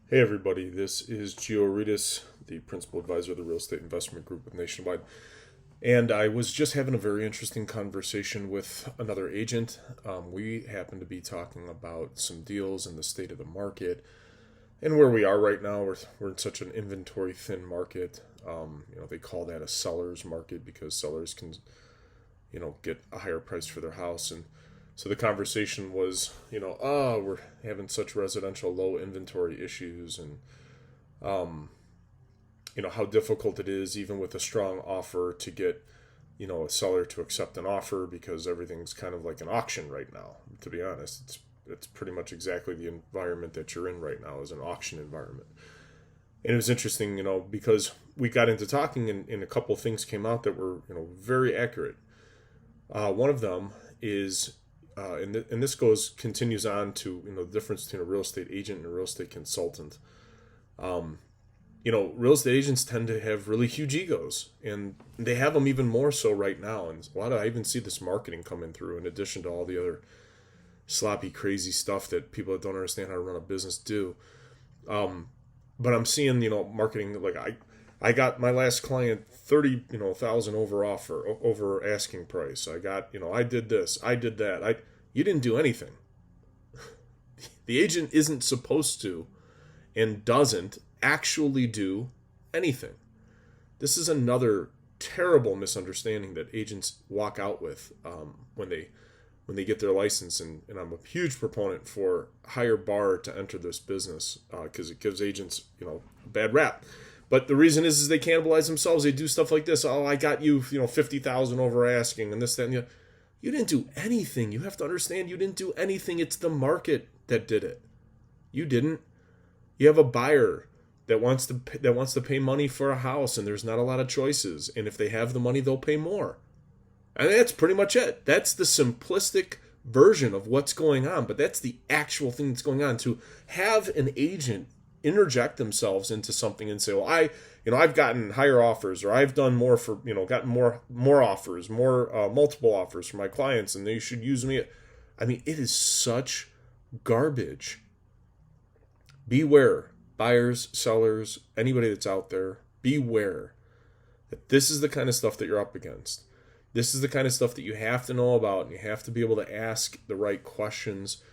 Hey everybody, this is Gio Ritas, the principal advisor of the Real Estate Investment Group with Nationwide. And I was just having a very interesting conversation with another agent. We happen to be talking about some deals and the state of the market and where we are right now. We're in such an inventory thin market. They call that a seller's market because sellers can, get a higher price for their house. And so the conversation was, we're having such residential low inventory issues, and how difficult it is even with a strong offer to get, a seller to accept an offer because everything's kind of like an auction right now. To be honest, it's pretty much exactly the environment that you're in right now is an auction environment. And it was interesting, because we got into talking and a couple of things came out that were, very accurate. One of them is and this continues on to the difference between a real estate agent and a real estate consultant. Real estate agents tend to have really huge egos, and they have them even more so right now. And I even see this marketing coming through in addition to all the other sloppy, crazy stuff that people that don't understand how to run a business do. But I'm seeing marketing like I got my last client 30,000 over asking price. I got I did this, I did that. You didn't do anything. The agent isn't supposed to and doesn't actually do anything. This is another terrible misunderstanding that agents walk out with when they get their license. And I'm a huge proponent for higher bar to enter this business because it gives agents a bad rap. But the reason is they cannibalize themselves. They do stuff like this. Oh, I got you 50,000 over asking and this, that, and the other. You didn't do anything. You have to understand you didn't do anything. It's the market that did it. You didn't. You have a buyer that wants to pay money for a house, and there's not a lot of choices. And if they have the money, they'll pay more. And that's pretty much it. That's the simplistic version of what's going on. But that's the actual thing that's going on. To have an agent interject themselves into something and say, well, I've gotten higher offers, or I've done more for, gotten more offers, more multiple offers for my clients, and they should use me. I mean, it is such garbage. Beware, buyers, sellers, anybody that's out there, beware that this is the kind of stuff that you're up against. This is the kind of stuff that you have to know about, and you have to be able to ask the right questions.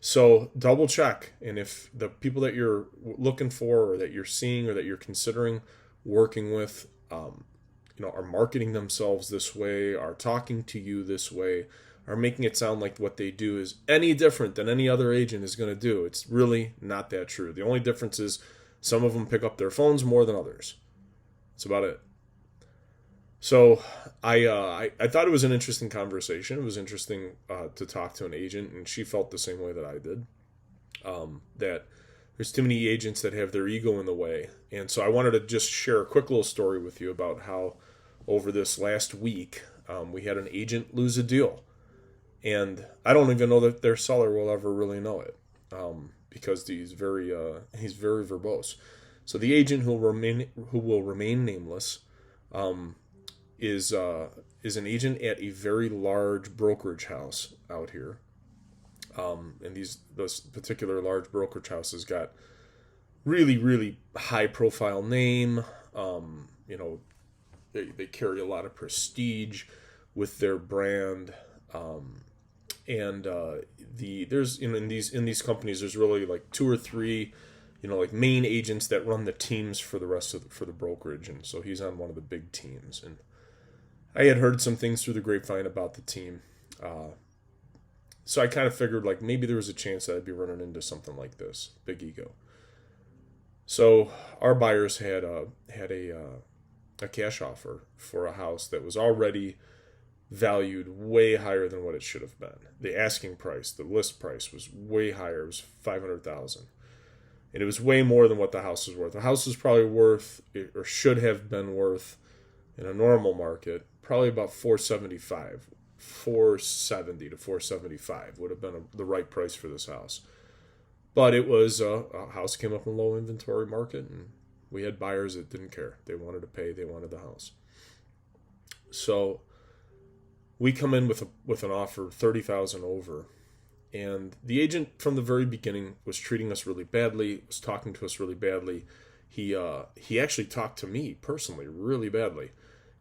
So double check, and if the people that you're looking for, or that you're seeing, or that you're considering working with, are marketing themselves this way, are talking to you this way, are making it sound like what they do is any different than any other agent is going to do. It's really not that true. The only difference is some of them pick up their phones more than others. That's about it. So I thought it was an interesting conversation. It was interesting to talk to an agent, and she felt the same way that I did. That there's too many agents that have their ego in the way. And so I wanted to just share a quick little story with you about how over this last week we had an agent lose a deal. And I don't even know that their seller will ever really know it because he's very verbose. So the agent who will remain nameless is an agent at a very large brokerage house out here. And this particular large brokerage house has got really, really high profile name. They carry a lot of prestige with their brand. There's in these companies there's really like two or three like main agents that run the teams for the rest of for the brokerage, and so he's on one of the big teams. And I had heard some things through the grapevine about the team, so I kind of figured like maybe there was a chance that I'd be running into something like this, big ego. So our buyers had a cash offer for a house that was already valued way higher than what it should have been. The asking price, the list price, was way higher. It was $500,000, and it was way more than what the house was worth. The house was probably worth, or should have been worth, in a normal market, probably about 475, 470 to 475 would have been the right price for this house. But it was a house came up in a low inventory market, and we had buyers that didn't care. They wanted to pay. They wanted the house. So we come in with an offer 30,000 over, And the agent from the very beginning was treating us really badly, was talking to us really badly. He actually talked to me personally really badly.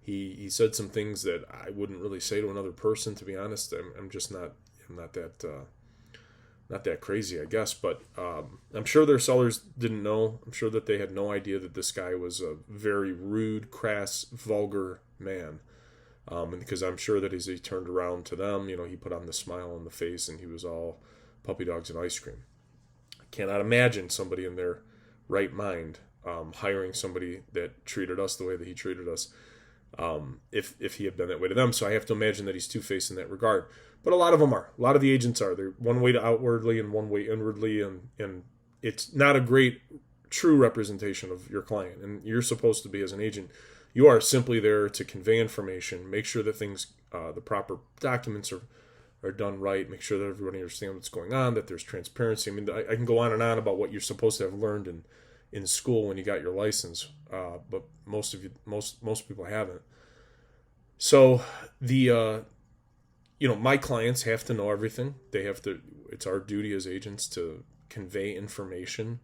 He said some things that I wouldn't really say to another person, to be honest. I'm just not not that crazy, I guess. But I'm sure their sellers didn't know. I'm sure that they had no idea that this guy was a very rude, crass, vulgar man. And because I'm sure that as he turned around to them, he put on the smile on the face and he was all puppy dogs and ice cream. I cannot imagine somebody in their right mind hiring somebody that treated us the way that he treated us if he had been that way to them. So I have to imagine that he's two-faced in that regard. But a lot of them are. A lot of the agents are. They're one way to outwardly and one way inwardly, and it's not a great, true representation of your client. And you're supposed to be, as an agent, you are simply there to convey information, make sure that things, the proper documents are done right, make sure that everybody understands what's going on, that there's transparency. I mean, I can go on and on about what you're supposed to have learned in school when you got your license, but most people haven't. So my clients have to know everything. They have to. It's our duty as agents to convey information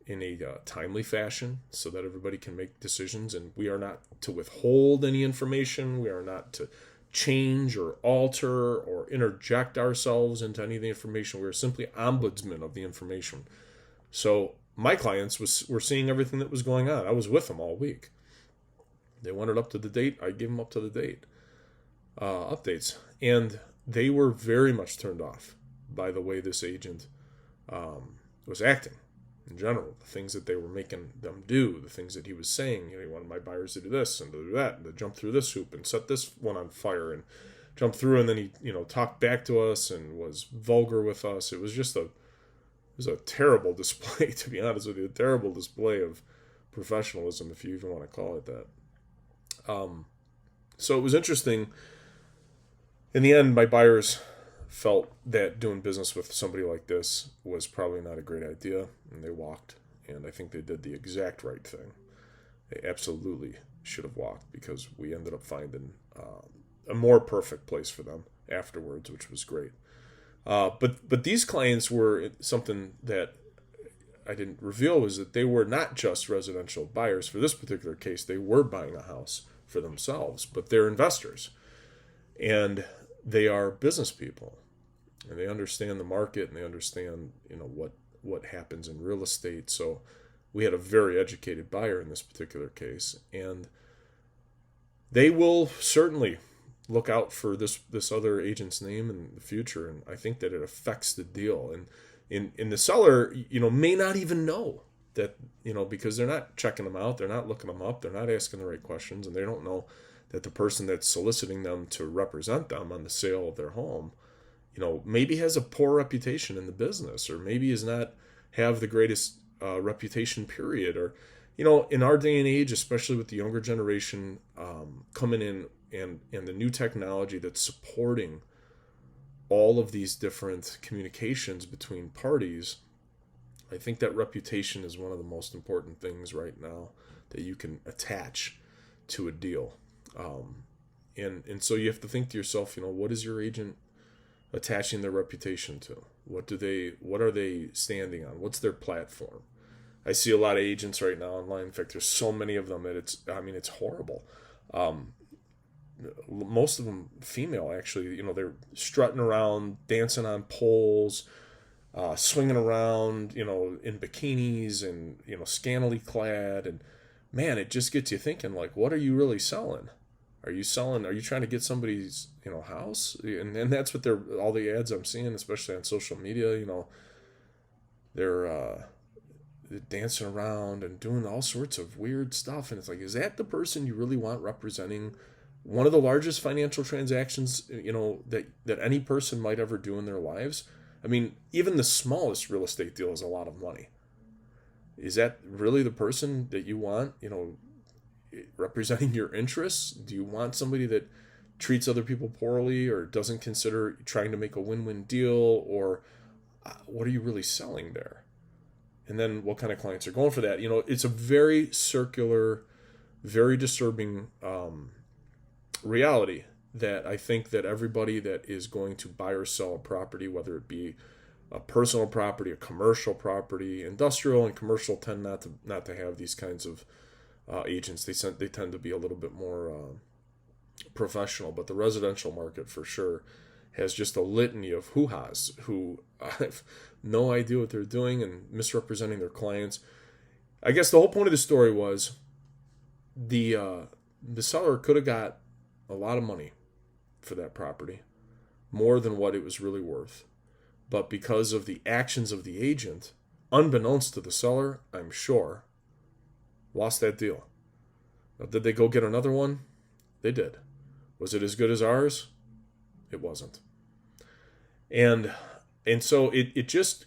in a timely fashion so that everybody can make decisions, and we are not to withhold any information. We are not to change or alter or interject ourselves into any of the information. We are simply ombudsmen of the information. So my clients were seeing everything that was going on. I was with them all week. They wanted up to the date. I gave them up to the date updates, and they were very much turned off by the way this agent was acting. In general, the things that they were making them do, the things that he was saying, he wanted my buyers to do this and to do that, and to jump through this hoop and set this one on fire and jump through, and then he, talked back to us and was vulgar with us. It was just a terrible display, to be honest with you, a terrible display of professionalism, if you even want to call it that. So it was interesting. In the end, my buyers felt that doing business with somebody like this was probably not a great idea, and they walked. And I think they did the exact right thing. They absolutely should have walked, because we ended up finding a more perfect place for them afterwards, which was great. But these clients were something that I didn't reveal, was that they were not just residential buyers. For this particular case, they were buying a house for themselves, but they're investors, and they are business people. And they understand the market, and they understand, what happens in real estate. So we had a very educated buyer in this particular case, and they will certainly look out for this other agent's name in the future. And I think that it affects the deal. And in the seller, may not even know that, because they're not checking them out, they're not looking them up, they're not asking the right questions, and they don't know that the person that's soliciting them to represent them on the sale of their home, maybe has a poor reputation in the business, or maybe is not have the greatest reputation, period. Or, in our day and age, especially with the younger generation coming in and the new technology that's supporting all of these different communications between parties, I think that reputation is one of the most important things right now that you can attach to a deal. And so you have to think to yourself, what is your agent attaching their reputation to? What are they standing on? What's their platform? I see a lot of agents right now online. In fact, there's so many of them that it's horrible. Most of them female, actually. They're strutting around, dancing on poles, swinging around, in bikinis and, scantily clad. And man, it just gets you thinking, like, what are you really selling? Are you trying to get somebody's, house? And that's what all the ads I'm seeing, especially on social media, they're dancing around and doing all sorts of weird stuff. And it's like, is that the person you really want representing one of the largest financial transactions, that any person might ever do in their lives? I mean, even the smallest real estate deal is a lot of money. Is that really the person that you want, representing your interests? Do you want somebody that treats other people poorly, or doesn't consider trying to make a win-win deal? Or what are you really selling there? And then what kind of clients are going for that? It's a very circular, very disturbing reality that I think that everybody that is going to buy or sell a property, whether it be a personal property, a commercial property, industrial and commercial tend not to have these kinds of agents. They tend to be a little bit more professional, but the residential market for sure has just a litany of hoo-has who have no idea what they're doing and misrepresenting their clients. I guess the whole point of the story was the seller could have got a lot of money for that property, more than what it was really worth. But because of the actions of the agent, unbeknownst to the seller, I'm sure, lost that deal. Now, did they go get another one? They did. Was it as good as ours? It wasn't. And so it just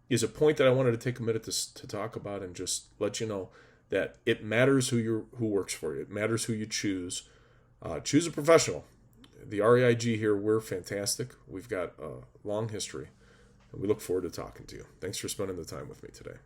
is a point that I wanted to take a minute to talk about and just let you know that it matters who works for you. It matters who you choose. Choose a professional. The REIG here, we're fantastic. We've got a long history, and we look forward to talking to you. Thanks for spending the time with me today.